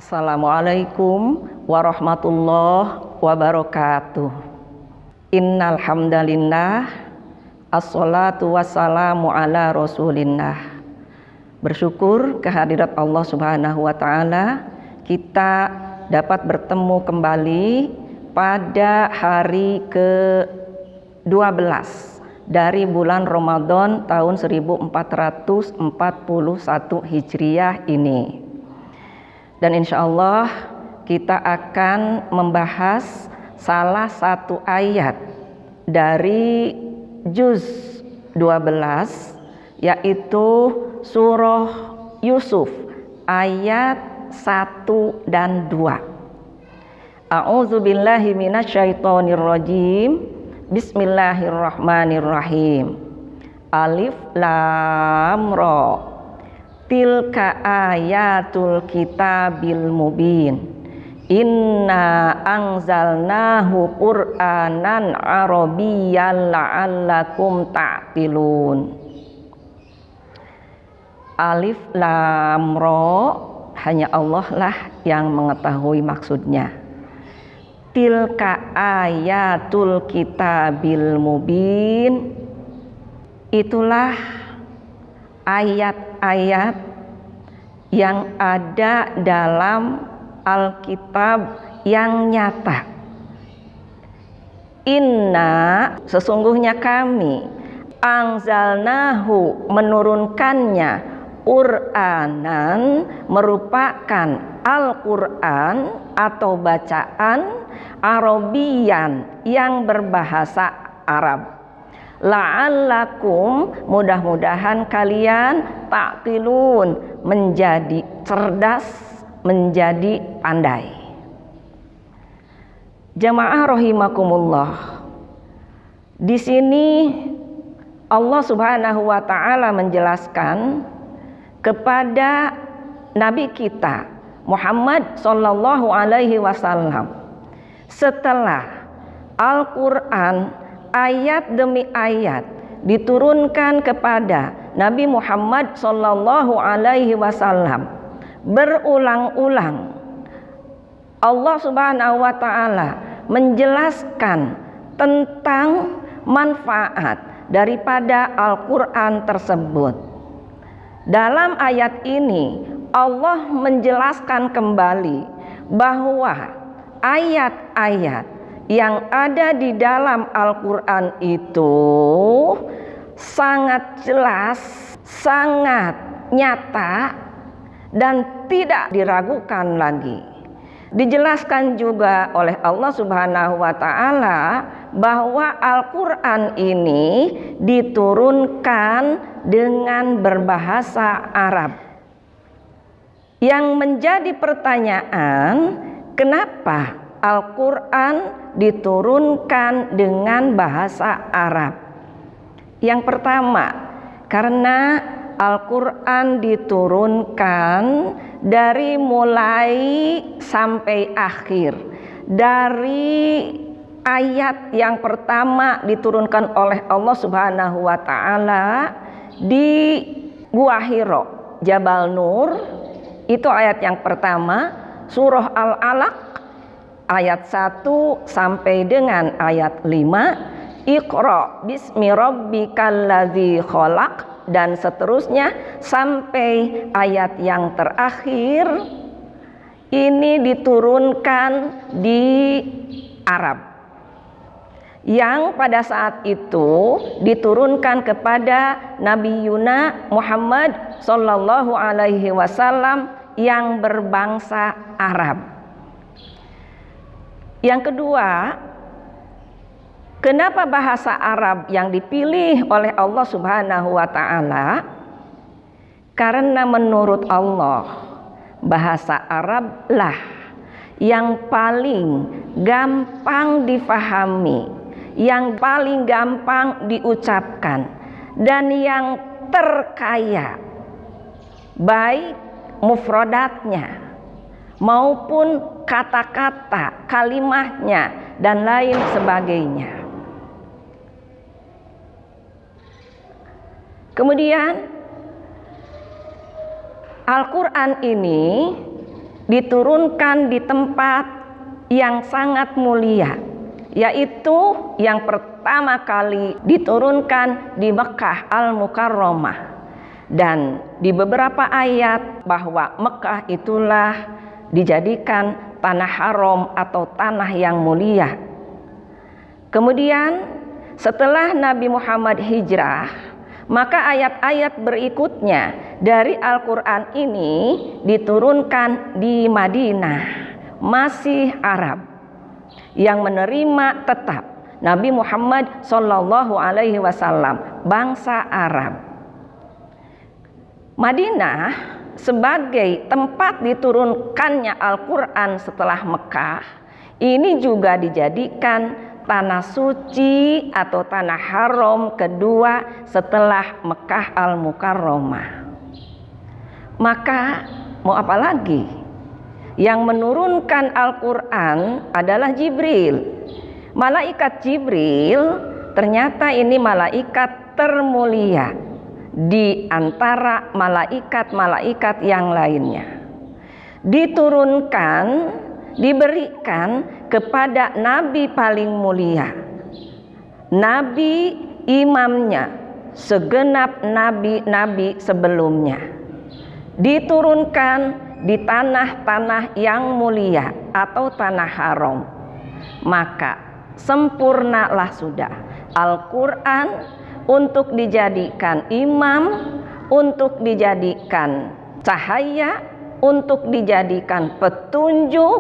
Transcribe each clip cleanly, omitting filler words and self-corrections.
Assalamualaikum warahmatullahi wabarakatuh. Innal hamdalillah, assalatu wassalamu ala rasulillah. Bersyukur kehadirat Allah Subhanahu wa taala, kita dapat bertemu kembali pada hari ke-12 dari bulan Ramadan tahun 1441 Hijriah ini. Dan insya Allah kita akan membahas salah satu ayat dari juz 12, yaitu surah Yusuf ayat 1 dan 2. A'udzubillahi minasyaitonirrajim. Bismillahirrahmanirrahim. Alif lam ra. Tilka ayatul kitabil mubin. Inna anzalnahu qur'anan arabiyyan la'allakum ta'qilun. Alif lam ra, hanya Allah lah yang mengetahui maksudnya. Tilka ayatul kitabil mubin, itulah ayat-ayat yang ada dalam Alkitab yang nyata. Inna, sesungguhnya kami, anzalnahu, menurunkannya, Qur'anan, merupakan Al-Quran atau bacaan Arabian yang berbahasa Arab. La'allakum, mudah-mudahan kalian ta'qilun, menjadi cerdas, menjadi pandai. Jamaah rahimakumullah. Di sini Allah Subhanahu wa taala menjelaskan kepada Nabi kita Muhammad sallallahu alaihi wasallam, setelah Al-Qur'an ayat demi ayat diturunkan kepada Nabi Muhammad sallallahu alaihi wasallam berulang-ulang, Allah Subhanahu wa taala menjelaskan tentang manfaat daripada Al-Qur'an tersebut. Dalam ayat ini Allah menjelaskan kembali bahwa ayat-ayat yang ada di dalam Al-Quran itu sangat jelas, sangat nyata, dan tidak diragukan lagi. Dijelaskan juga oleh Allah Subhanahu wa taala bahwa Al-Quran ini diturunkan dengan berbahasa Arab. Yang menjadi pertanyaan, kenapa Al-Quran diturunkan dengan bahasa Arab? Yang pertama, karena Al-Quran diturunkan dari mulai sampai akhir. Dari ayat yang pertama diturunkan oleh Allah Subhanahu wa taala di Gua Hiro, Jabal Nur, itu ayat yang pertama, surah Al-Alaq ayat 1 sampai dengan ayat 5, Iqra bismi rabbikal ladzi khalaq, dan seterusnya sampai ayat yang terakhir. Ini diturunkan di Arab, yang pada saat itu diturunkan kepada Nabi Yuna Muhammad sallallahu alaihi wasallam yang berbangsa Arab. Yang kedua, kenapa bahasa Arab yang dipilih oleh Allah Subhanahu wa taala? Karena menurut Allah bahasa Arab lah yang paling gampang difahami, yang paling gampang diucapkan, dan yang terkaya baik mufradatnya maupun kata-kata, kalimatnya, dan lain sebagainya. Kemudian Al-Quran ini diturunkan di tempat yang sangat mulia, yaitu yang pertama kali diturunkan di Mekah Al-Mukarramah. Dan di beberapa ayat bahwa Mekah itulah dijadikan tanah haram atau tanah yang mulia. Kemudian setelah Nabi Muhammad hijrah, maka ayat-ayat berikutnya dari Al-Quran ini diturunkan di Madinah, masih Arab yang menerima tetap Nabi Muhammad SAW, bangsa Arab. Madinah sebagai tempat diturunkannya Al-Quran setelah Mekah ini juga dijadikan tanah suci atau tanah haram kedua setelah Mekah Al-Mukarramah. Maka mau apa lagi? Yang menurunkan Al-Quran adalah Jibril. Malaikat Jibril ternyata ini malaikat termulia di antara malaikat-malaikat yang lainnya. Diturunkan, diberikan kepada Nabi paling mulia, Nabi imamnya segenap nabi-nabi sebelumnya. Diturunkan di tanah-tanah yang mulia atau tanah haram. Maka sempurnalah sudah Al-Quran untuk dijadikan imam, untuk dijadikan cahaya, untuk dijadikan petunjuk,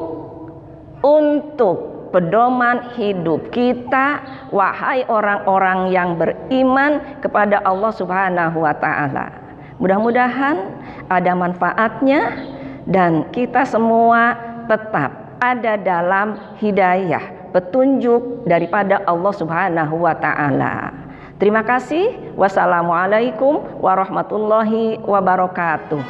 untuk pedoman hidup kita, wahai orang-orang yang beriman kepada Allah Subhanahu wa Ta'ala. Mudah-mudahan ada manfaatnya dan kita semua tetap ada dalam hidayah, petunjuk daripada Allah Subhanahu wa Ta'ala. Terima kasih. Wassalamualaikum warahmatullahi wabarakatuh.